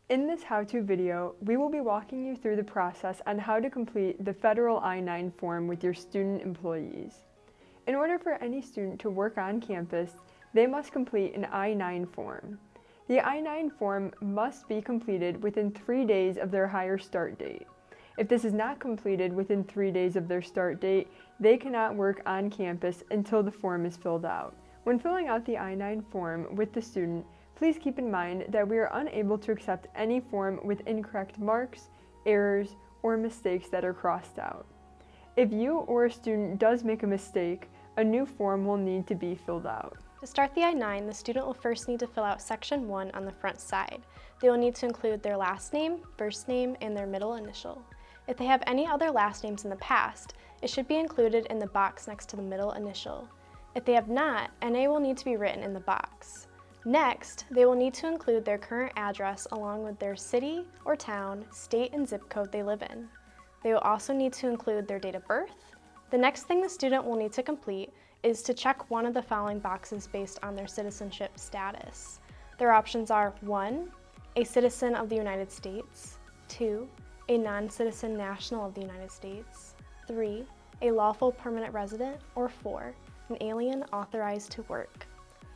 In this how-to video, we will be walking you through the process on how to complete the federal I-9 form with your student employees. In order for any student to work on campus, they must complete an I-9 form. The I-9 form must be completed within 3 days of their hire start date. If this is not completed within 3 days of their start date, they cannot work on campus until the form is filled out. When filling out the I-9 form with the student, please keep in mind that we are unable to accept any form with incorrect marks, errors, or mistakes that are crossed out. If you or a student does make a mistake, a new form will need to be filled out. To start the I-9, the student will first need to fill out Section 1 on the front side. They will need to include their last name, first name, and their middle initial. If they have any other last names in the past, it should be included in the box next to the middle initial. If they have not, NA will need to be written in the box. Next, they will need to include their current address along with their city or town, state, and zip code they live in. They will also need to include their date of birth. The next thing the student will need to complete is to check one of the following boxes based on their citizenship status. Their options are 1, a citizen of the United States, 2, a non-citizen national of the United States, 3, a lawful permanent resident, or 4, an alien authorized to work.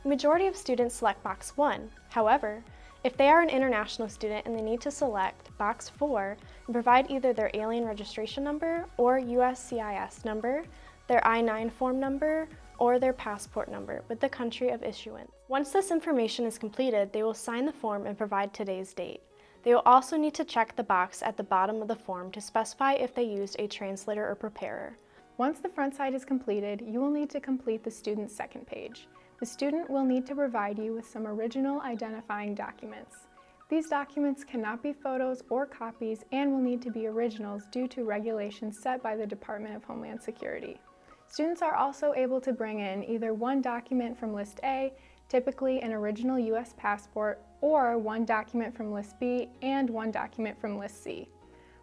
The majority of students select box 1. However, if they are an international student and they need to select box 4 and provide either their alien registration number or USCIS number, their I-9 form number, or their passport number with the country of issuance. Once this information is completed, they will sign the form and provide today's date. They will also need to check the box at the bottom of the form to specify if they used a translator or preparer. Once the front side is completed, you will need to complete the student's second page. The student will need to provide you with some original identifying documents. These documents cannot be photos or copies and will need to be originals due to regulations set by the Department of Homeland Security. Students are also able to bring in either one document from List A, typically an original U.S. passport, or one document from List B and one document from List C.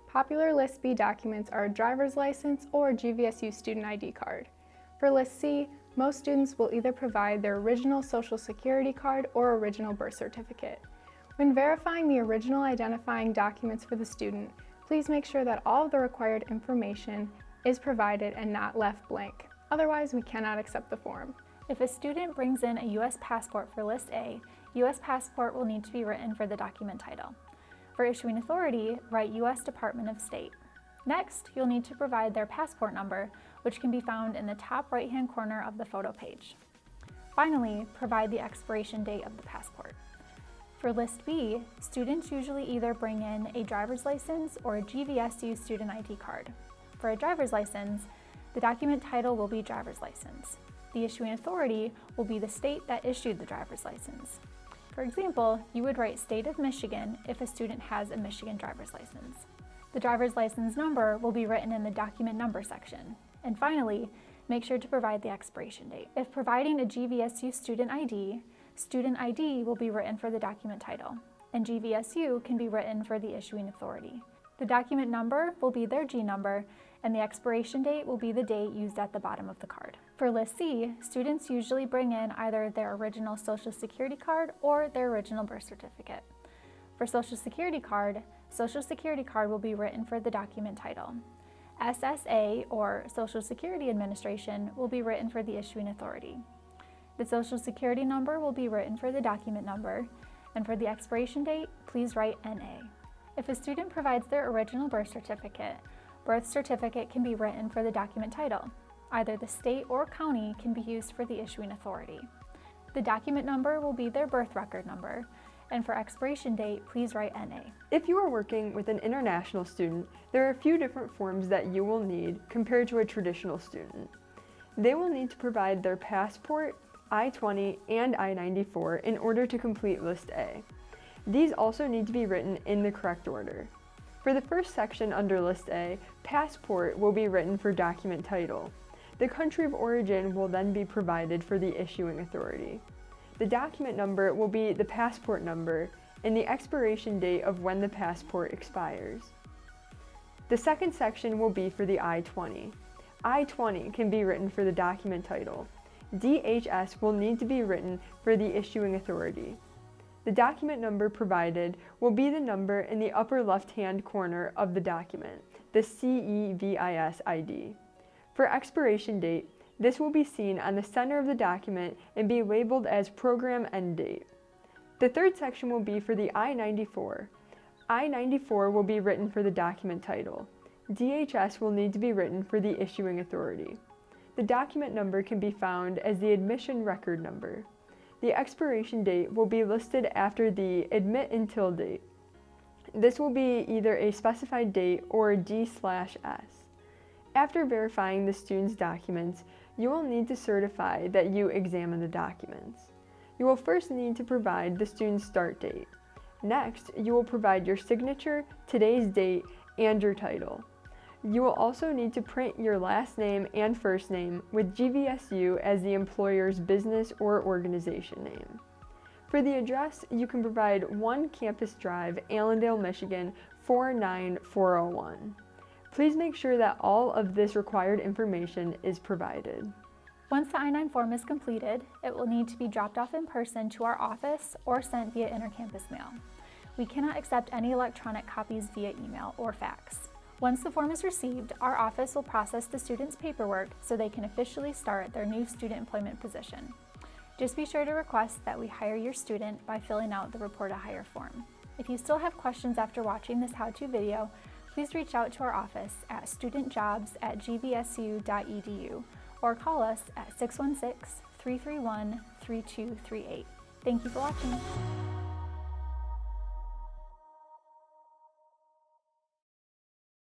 Popular List B documents are a driver's license or GVSU student ID card. For List C, most students will either provide their original Social Security card or original birth certificate. When verifying the original identifying documents for the student, please make sure that all of the required information is provided and not left blank. Otherwise, we cannot accept the form. If a student brings in a U.S. passport for List A, U.S. passport will need to be written for the document title. For issuing authority, write U.S. Department of State. Next, you'll need to provide their passport number, which can be found in the top right-hand corner of the photo page. Finally, provide the expiration date of the passport. For List B, students usually either bring in a driver's license or a GVSU student ID card. For a driver's license, the document title will be driver's license. The issuing authority will be the state that issued the driver's license. For example, you would write State of Michigan if a student has a Michigan driver's license. The driver's license number will be written in the document number section. And finally, make sure to provide the expiration date. If providing a GVSU student ID will be written for the document title, and GVSU can be written for the issuing authority. The document number will be their G number, and the expiration date will be the date used at the bottom of the card. For List C, students usually bring in either their original Social Security card or their original birth certificate. For Social Security card will be written for the document title. SSA, or Social Security Administration, will be written for the issuing authority. The Social Security number will be written for the document number, and for the expiration date, please write NA. If a student provides their original birth certificate can be written for the document title. Either the state or county can be used for the issuing authority. The document number will be their birth record number, and for expiration date, please write NA. If you are working with an international student, there are a few different forms that you will need compared to a traditional student. They will need to provide their passport, I-20, and I-94 in order to complete List A. These also need to be written in the correct order. For the first section under List A, passport will be written for document title. The country of origin will then be provided for the issuing authority. The document number will be the passport number and the expiration date of when the passport expires. The second section will be for the I-20. I-20 can be written for the document title. DHS will need to be written for the issuing authority. The document number provided will be the number in the upper left-hand corner of the document, the CEVIS ID. For expiration date, this will be seen on the center of the document and be labeled as program end date. The third section will be for the I-94. I-94 will be written for the document title. DHS will need to be written for the issuing authority. The document number can be found as the admission record number. The expiration date will be listed after the admit until date. This will be either a specified date or a D/S. After verifying the student's documents, you will need to certify that you examine the documents. You will first need to provide the student's start date. Next, you will provide your signature, today's date, and your title. You will also need to print your last name and first name with GVSU as the employer's business or organization name. For the address, you can provide 1 Campus Drive, Allendale, Michigan 49401. Please make sure that all of this required information is provided. Once the I-9 form is completed, it will need to be dropped off in person to our office or sent via intercampus mail. We cannot accept any electronic copies via email or fax. Once the form is received, our office will process the student's paperwork so they can officially start their new student employment position. Just be sure to request that we hire your student by filling out the Report a Hire form. If you still have questions after watching this how-to video, please reach out to our office at studentjobs@gvsu.edu or call us at 616-331-3238. Thank you for watching.